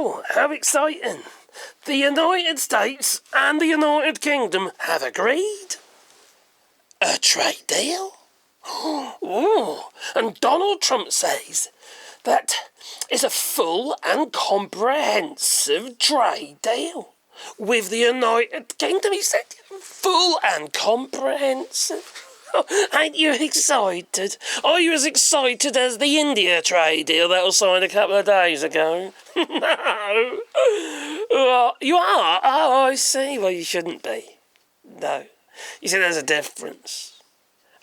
Oh, how exciting. The United States and the United Kingdom have agreed. A trade deal? Oh, and Donald Trump says that is a full and comprehensive trade deal with the United Kingdom. He said full and comprehensive. Ain't you excited? Are you as excited as the India trade deal that was signed a couple of days ago? No. You are? Oh, I see. Well, you shouldn't be. No. You see, there's a difference.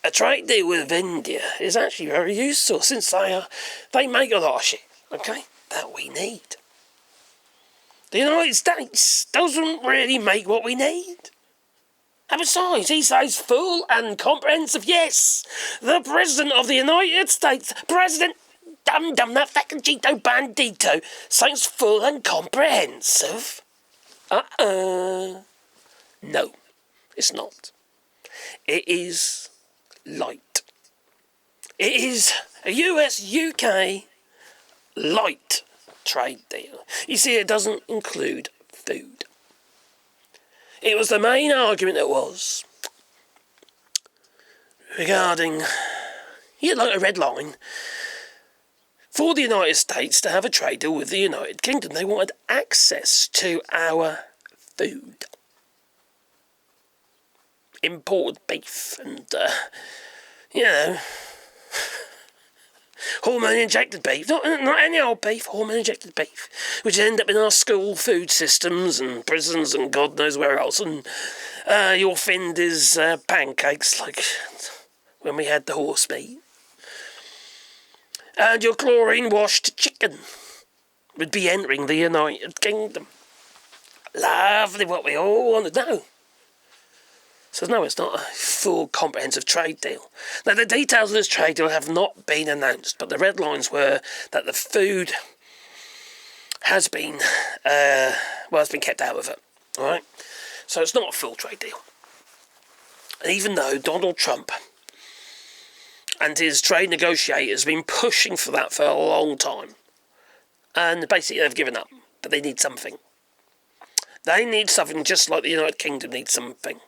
A trade deal with India is actually very useful since they make a lot of shit, okay, that we need. The United States doesn't really make what we need. And besides, he says full and comprehensive. Yes, the President of the United States, President Dum-Dum, that Facagito Bandito, says full and comprehensive. No, it's not. It is light. It is a US-UK light trade deal. You see, it doesn't include food. It was the main argument that was regarding, like a red line, for the United States to have a trade deal with the United Kingdom. They wanted access to our food. Imported beef and, hormone-injected beef. Not any old beef, hormone-injected beef, which end up in our school food systems and prisons and God knows where else. And your Finders pancakes, like when we had the horse meat. And your chlorine-washed chicken would be entering the United Kingdom. Lovely, what we all want to know. So no, it's not a full comprehensive trade deal. Now, the details of this trade deal have not been announced, but the red lines were that the food has been, it's been kept out of it, all right? So it's not a full trade deal. And even though Donald Trump and his trade negotiators have been pushing for that for a long time, and basically they've given up, but they need something. They need something just like the United Kingdom needs something.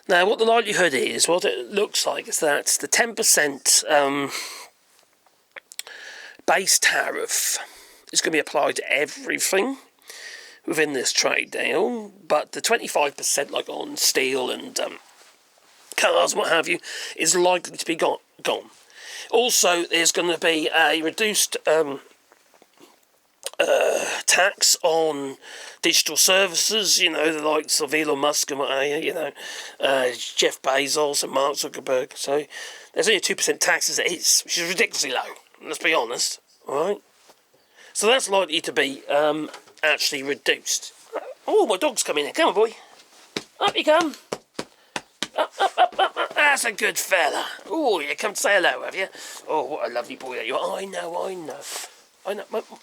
Now, what the likelihood is, what it looks like, is that the 10% base tariff is going to be applied to everything within this trade deal, but the 25%, like on steel and cars and what have you, is likely to be gone. Also, there's going to be a reduced tax on digital services, the likes of Elon Musk and Jeff Bezos and Mark Zuckerberg. So there's only a 2% tax as it is, which is ridiculously low, let's be honest, all right? So that's likely to be actually reduced. Oh, my dog's coming in. Come on, boy. Up you come. Up. That's a good fella. Oh, you come to say hello, have you? Oh, what a lovely boy that you are. I know.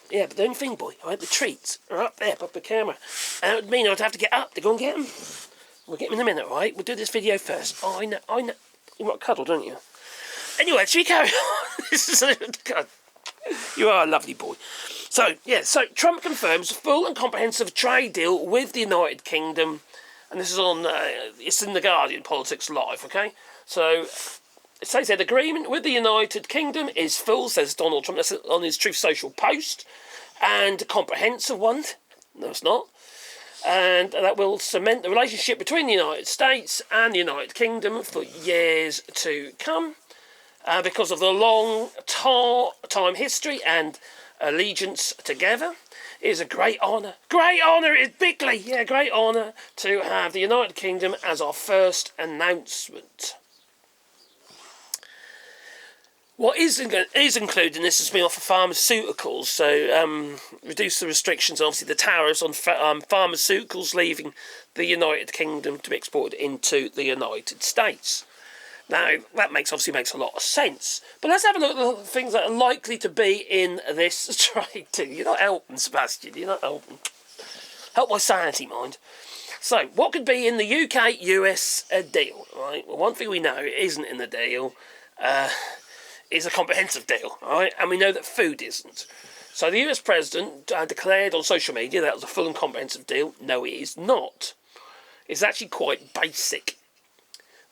Yeah, but the only thing, boy, the treats are up there above the camera. And that would mean I'd have to get up to go and get them. We'll get them in a minute, all right? We'll do this video first. Oh, I know. You want a cuddle, don't you? Anyway, should we carry on? You are a lovely boy. So Trump confirms a full and comprehensive trade deal with the United Kingdom. And this is on, it's in The Guardian, Politics Live, okay? So it says that agreement with the United Kingdom is full, says Donald Trump. That's on his Truth Social post. And a comprehensive one. No, it's not. And that will cement the relationship between the United States and the United Kingdom for years to come. Because of the long time history and allegiance together. It is a great honour. Great honour, it is bigly. Yeah, great honour to have the United Kingdom as our first announcement. What is included in this has been offer pharmaceuticals, so reduce the restrictions, obviously the tariffs on pharmaceuticals leaving the United Kingdom to be exported into the United States. Now, that makes a lot of sense. But let's have a look at the things that are likely to be in this trade deal. You're not helping, Sebastian. You're not helping. Help my sanity, mind. So, what could be in the UK-US deal? Right? Well, one thing we know isn't in the deal is a comprehensive deal. Right? And we know that food isn't. So the US president declared on social media that was a full and comprehensive deal. No, it is not. It's actually quite basic.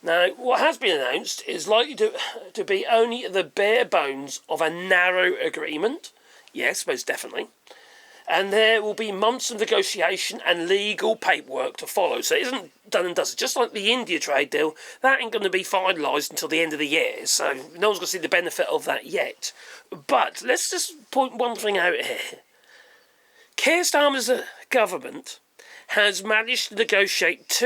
Now, what has been announced is likely to be only the bare bones of a narrow agreement. Yes, most definitely. And there will be months of negotiation and legal paperwork to follow. So it isn't done and dusted. Just like the India trade deal, that ain't going to be finalised until the end of the year. So no one's going to see the benefit of that yet. But let's just point one thing out here. Keir Starmer's government has managed to negotiate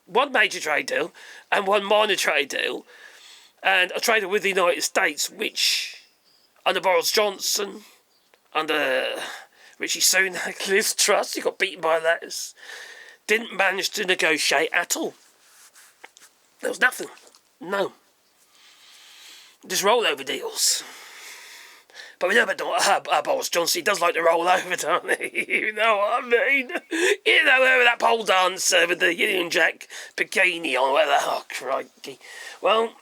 one major trade deal and one minor trade deal, and a trade deal with the United States, which under Boris Johnson, under Richie Sunak, Liz Truss, he got beaten by letters, didn't manage to negotiate at all. There was nothing. No. Just rollover deals. But we know about Boris Johnson, he does like to roll over, don't he? You know what I mean? You know, over that pole dancer with the Union Jack bikini on, whatever. Oh, crikey. Well,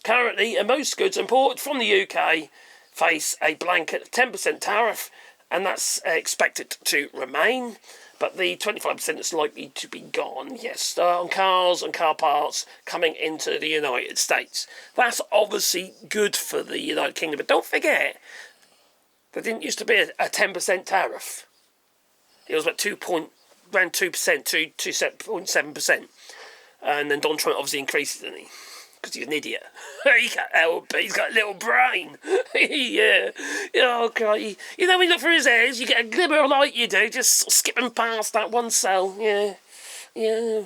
currently, most goods imported from the UK face a blanket 10% tariff, and that's expected to remain. But the 25% is likely to be gone, yes, on cars and car parts coming into the United States. That's obviously good for the United Kingdom. But don't forget, there didn't used to be a 10% tariff. It was about around 2%, 2.7%. And then Donald Trump obviously increased it, didn't he? Because he's an idiot. He can't help it. He's got a little brain. Yeah. Oh, God. You know, when you look through his eyes, you get a glimmer of light, you do, just sort of skipping past that one cell. Yeah. Yeah.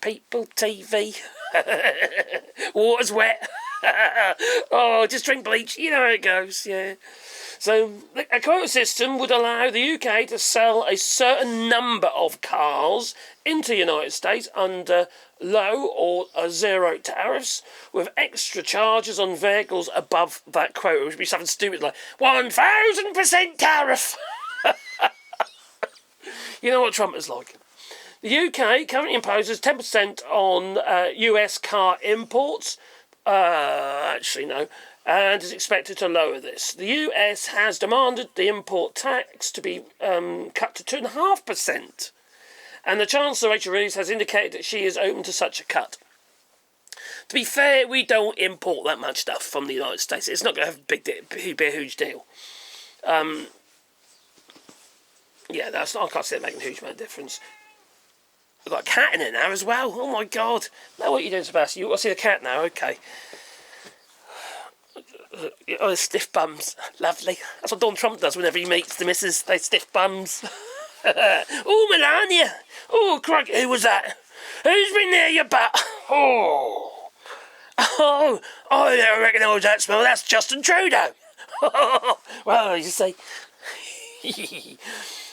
People, TV. Water's wet. Oh, just drink bleach. You know how it goes, yeah. So, a quota system would allow the UK to sell a certain number of cars into the United States under low or zero tariffs, with extra charges on vehicles above that quota, which would be something stupid like 1,000% tariff. You know what Trump is like. The UK currently imposes 10% on US car imports. Actually, no. And is expected to lower this. The US has demanded the import tax to be cut to 2.5%. And the Chancellor, Rachel Reeves, has indicated that she is open to such a cut. To be fair, we don't import that much stuff from the United States. It's not going to have be a huge deal. Yeah, I can't see it making a huge amount of difference. We've got a cat in it now as well. Oh my God. Now what are you doing, Sebastian? You want to see the cat now? Okay. Oh, stiff bums. Lovely. That's what Donald Trump does whenever he meets the missus. They stiff bums. Oh, Melania. Oh, crikey, who was that? Who's been there, you butt? Oh, I don't recognise that smell. That's Justin Trudeau. Well, you see.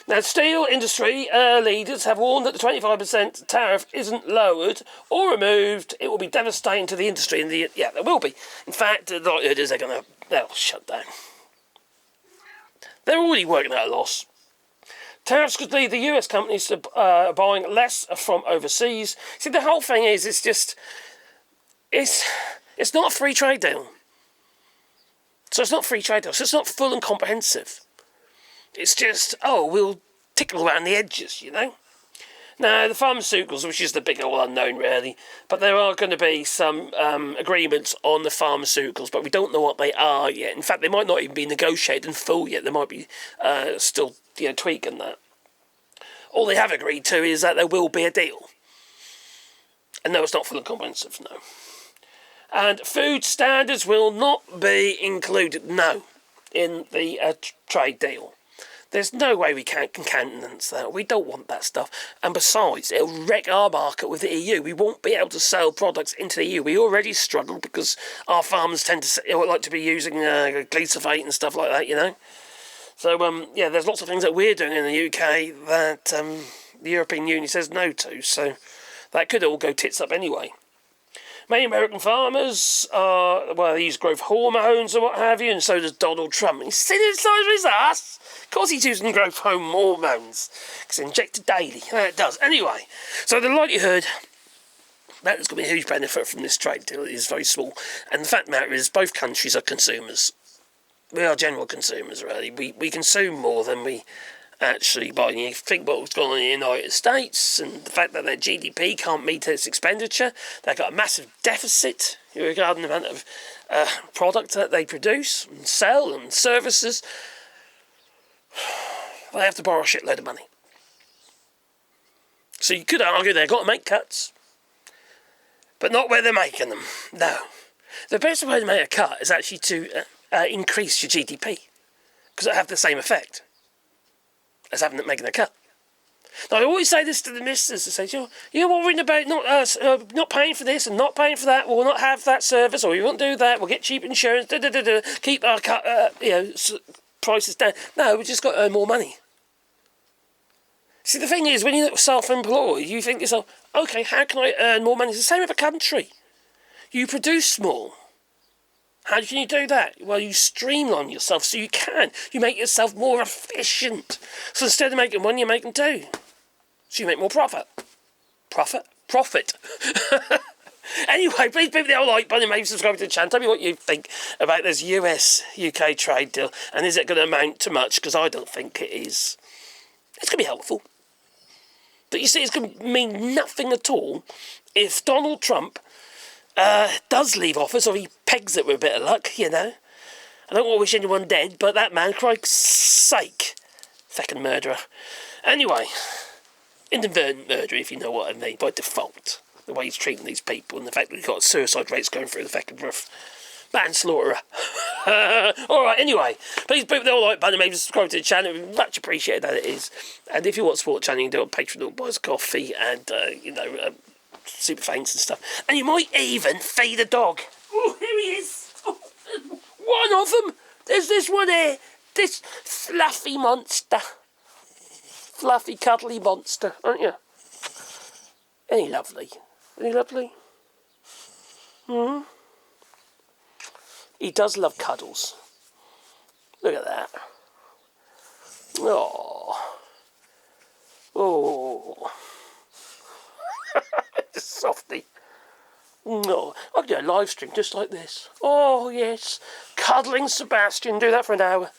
Now, steel industry leaders have warned that the 25% tariff isn't lowered or removed. It will be devastating to the industry. And there will be. In fact, the likelihood is they'll shut down. They're already working at a loss. Tariffs could lead the US companies to buying less from overseas. See, the whole thing is, it's not a free trade deal. So it's not a free trade deal. So it's not full and comprehensive. It's just, we'll tickle around the edges, you know. Now, the pharmaceuticals, which is the big old unknown, really, but there are going to be some agreements on the pharmaceuticals, but we don't know what they are yet. In fact, they might not even be negotiated in full yet. They might be still, tweaking that. All they have agreed to is that there will be a deal. And no, it's not full and comprehensive, no. And food standards will not be included, no, in the trade deal. There's no way we can countenance that. We don't want that stuff. And besides, it'll wreck our market with the EU. We won't be able to sell products into the EU. We already struggle because our farmers tend to like to be using glyphosate and stuff like that, you know. So, there's lots of things that we're doing in the UK that the European Union says no to. So that could all go tits up anyway. Many American farmers they use growth hormones and what have you, and so does Donald Trump. He's sitting inside his ass. Of course he's using growth hormones. It's injected daily. It does. Anyway, so the likelihood that there's going to be a huge benefit from this trade deal is very small. And the fact of the matter is both countries are consumers. we are general consumers, really. We consume more than we actually buy. You think what's going on in the United States and the fact that their GDP can't meet its expenditure. They've got a massive deficit regarding the amount of product that they produce and sell and services. They have to borrow a shitload of money. So you could argue they've got to make cuts, but not where they're making them. No. The best way to make a cut is actually to increase your GDP, because it'll have the same effect as making a cut. Now, I always say this to the ministers. I say, you're worrying about not paying for this and not paying for that. We'll not have that service, or we won't do that. We'll get cheap insurance. Keep our prices down. No, we've just got to earn more money. See, the thing is, when you're self-employed, you think to yourself, okay, how can I earn more money? It's the same with a country. You produce more. How can you do that? Well, you streamline yourself so you can. You make yourself more efficient. So instead of making one, you make them two. So you make more profit. Profit. Anyway, please leave the old like button, maybe subscribe to the channel. Tell me what you think about this US-UK trade deal, and is it going to amount to much? Because I don't think it is. It's going to be helpful. But you see, it's going to mean nothing at all if Donald Trump does leave office, or he pegs it with a bit of luck, I don't want to wish anyone dead, but that man, Christ's sake, feckin' murderer. Anyway, inadvertent murderer, if you know what I mean, by default. The way he's treating these people, and the fact that he's got suicide rates going through the feckin' roof. Manslaughterer. Alright, anyway, please put the like button, maybe subscribe to the channel. It would be much appreciated that it is. And if you want to support the channel, you can do it on Patreon, or buy us coffee, and, super thanks and stuff. And you might even feed a dog. Oh, here he is. Oh, one of them. There's this one here. This fluffy monster. Fluffy, cuddly monster, aren't you? Ain't he lovely? Ain't he lovely? He does love cuddles. Look at that. Oh. Softy. No, I could do a live stream just like this. Oh, yes. Cuddling Sebastian. Do that for an hour.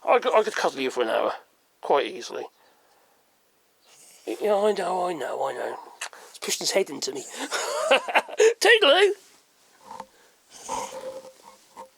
I could cuddle you for an hour. Quite easily. Yeah, I know. He's pushing his head into me. Toodaloo.